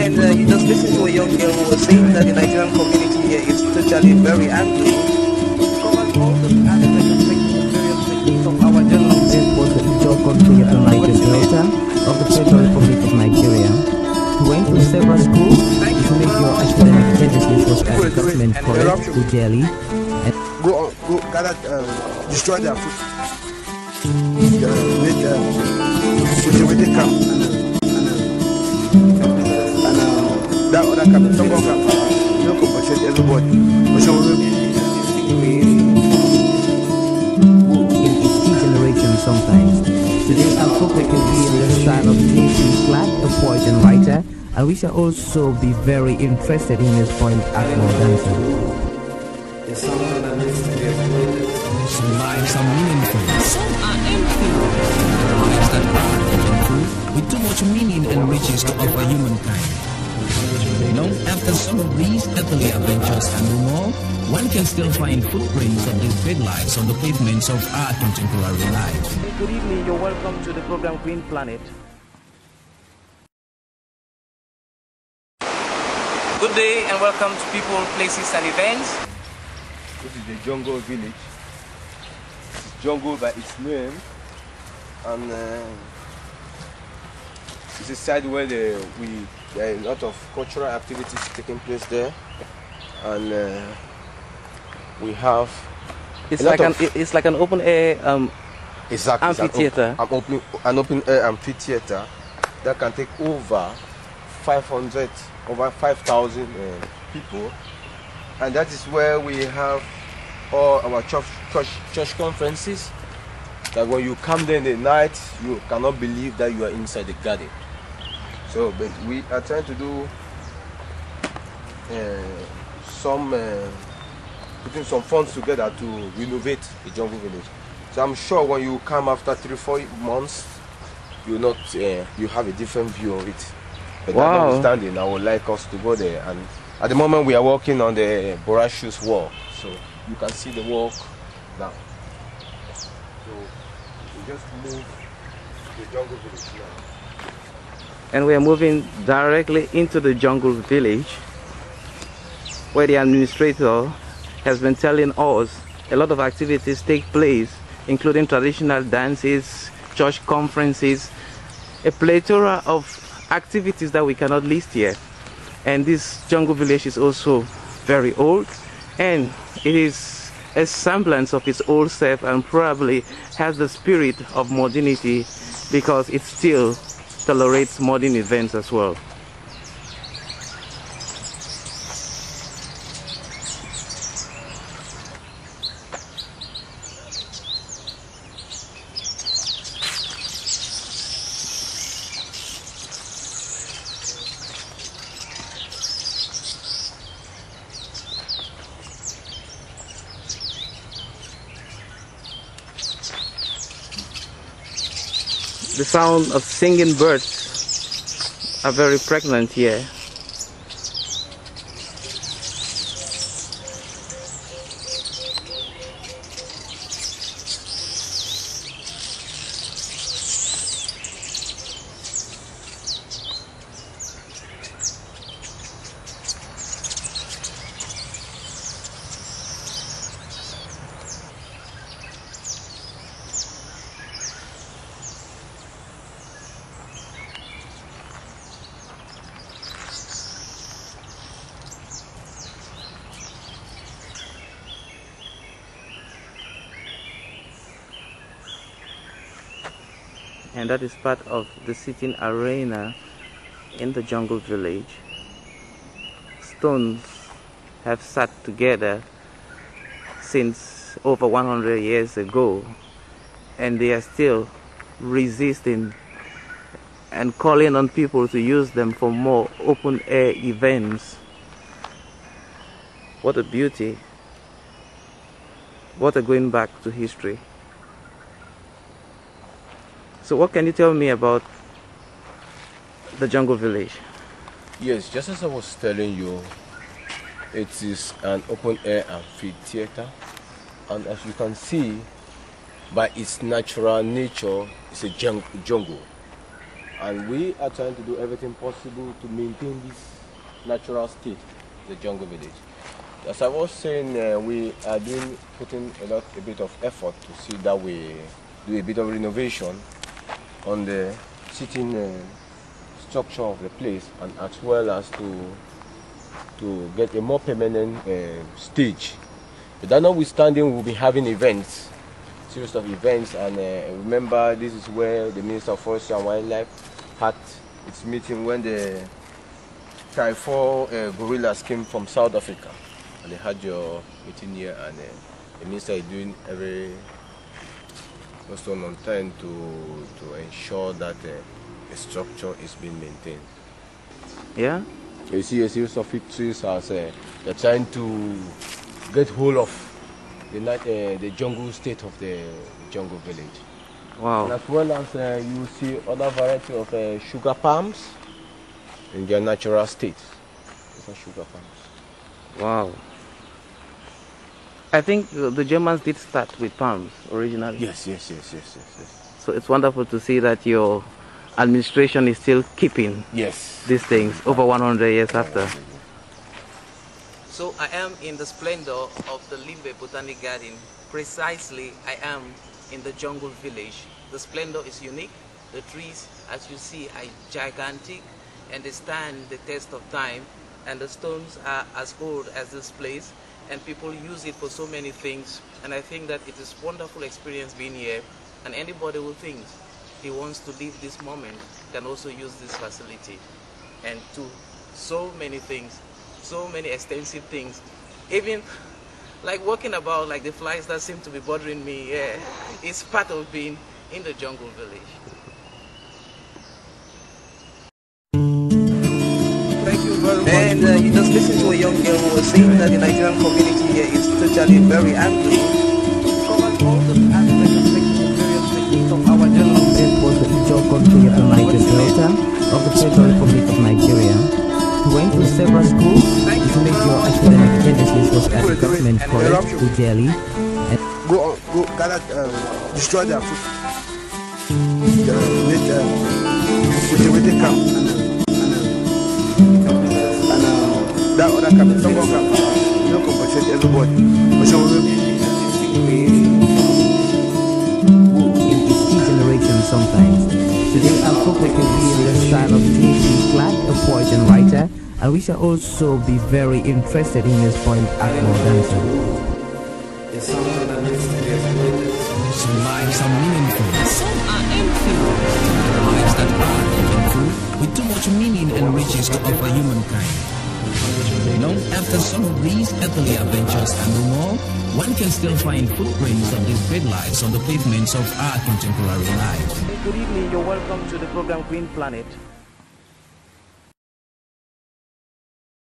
And you just listen to a young girl who was saying that the Nigerian community here is totally very angry. Covers all the aspects of various techniques of our journals. This was the Ijo country of the Niger Delta of the Federal Republic of Nigeria. He went to several schools to make your academic education was at the government college to Delhi. And go gather, destroy their food. Make cultivated camp and that other camp, some more camp. You don't compensate everybody. But some of them in its key generation sometimes. Today our focus will be on the style of J.P. Clark, a poet and writer, and we shall also be very interested in his point Akmo dancer. Some lives are meaningful, some are empty. Lives that are meaningful, with too much meaning and riches to offer humankind. Long after some of these earthly adventures and more, one can still find footprints of these big lives on the pavements of our contemporary life. Good evening, you're welcome to the program Green Planet. Good day and welcome to people, places and events. this is the jungle village. It's jungle by its name, and it's a side where there are a lot of cultural activities taking place there, and we have it's like an open air exactly amphitheater. An open air amphitheater that can take over 5,000 people, and that is where we have all our church conferences. That when you come there in the night, you cannot believe that you are inside the garden. So, but we are trying to do putting some funds together to renovate the jungle village. So I'm sure when you come after 3-4 months, you have a different view of it. But wow. Notwithstanding, I would like us to go there. And at the moment, we are working on the Borashu's wall, so you can see the walk now. So we just move the jungle village now. And we are moving directly into the jungle village, where the administrator has been telling us a lot of activities take place, including traditional dances, church conferences, a plethora of activities that we cannot list here. And this jungle village is also very old, and it is a semblance of its old self, and probably has the spirit of modernity because it still tolerates modern events as well. The sound of singing birds are very pregnant here. And that is part of the sitting arena in the jungle village. Stones have sat together since over 100 years ago, and they are still resisting and calling on people to use them for more open air events. What a beauty. What a going back to history. So what can you tell me about the jungle village? Yes, just as I was telling you, it is an open air amphitheater, and as you can see, by its natural nature, it's a jungle. And we are trying to do everything possible to maintain this natural state, the jungle village. As I was saying, we are putting a bit of effort to see that we do a bit of renovation on the sitting structure of the place, and as well as to get a more permanent stage. But that notwithstanding, we'll be having events, series of events, and remember, this is where the Minister of Forestry and Wildlife had its meeting when the Typhoon gorillas came from South Africa, and they had your meeting here, and the minister is doing every most on time to ensure that the structure is being maintained. Yeah. You see a series of trees as they're trying to get hold of the jungle state of the jungle village. Wow. And as well as you see other variety of sugar palms in their natural state. These are sugar palms. Wow. I think the Germans did start with palms originally. Yes. So it's wonderful to see that your administration is still keeping these things over 100 years after. So I am in the splendor of the Limbe Botanical Garden. Precisely, I am in the jungle village. The splendor is unique. The trees, as you see, are gigantic and they stand the test of time. And the stones are as old as this place. And people use it for so many things. And I think that it is a wonderful experience being here. And anybody who thinks he wants to live this moment can also use this facility. And do so many things. So many extensive things, even like walking about like the flies that seem to be bothering me. Yeah, it's part of being in the jungle village. Thank you very much. And you just listened to a young girl who was saying that the Nigerian community here is totally very angry. Covered all the aspects of various techniques of our journalism. This was the Ijo country of the Niger Delta of the Federal Republic of Nigeria. He went to several schools. His major academic genesis was at the government college in Delhi. Go gather, destroy their food. Cultivated camp and that other camp, some more camp. You don't compensate everybody. But some of them in its key generation sometimes. Today our folk can be in the style of J.P. Clark, a poet and writer, and we shall also be very interested in his poem Akmo Dancer. Some lives are meaningful, some are empty. There are lives that are meaningful, with too much meaning and riches to offer humankind. After some of these earthly adventures and no more, one can still find footprints of these great lives on the pavements of our contemporary life. Good evening, you're welcome to the program Green Planet.